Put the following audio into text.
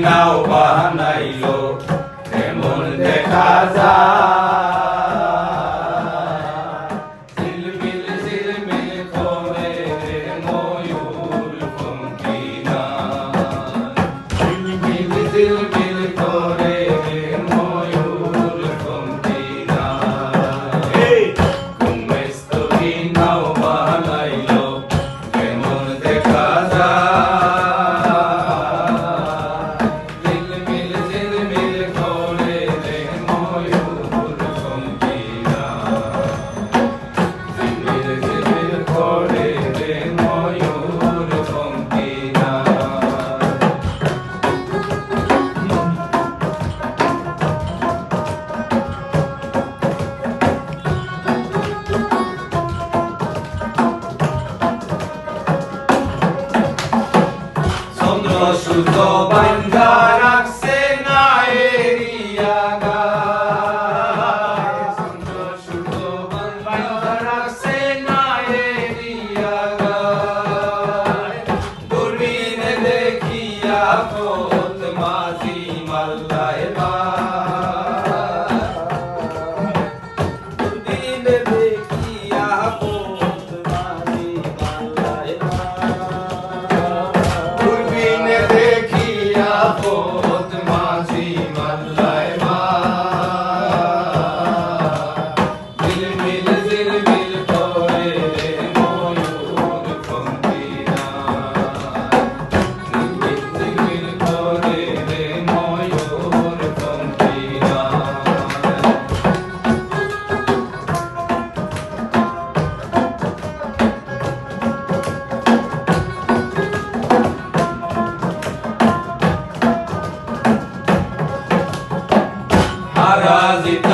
নাও বানাইলো কেমন দেখা যায় ঝিলমিল ঝিলমিল করে রে ময়ূর পঙ্খী নায় ঝিলমিল ঝিলমিল করে রে ময়ূর পঙ্খী নায় কোন মিস্ত্রি নাও বানাইলো কেমন দেখা যায় সূর্য বান্ধা রাখছে না এরিয়া গায় সূর্য বান্ধা রাখছে না এরিয়া গায় দূরবীনে দেখিয়া পথ মাঝি মাল্লায় দূরবীনে দেখিয়া পথ মাঝি মাল্লায় পথ মাঝি মাল্লায় ঝিলমিল ঝিলমিল করে রে ময়ূর পঙ্খী নায় ঝিলমিল ঝিলমিল করে রে ময়ূর পঙ্খী নায় Harazita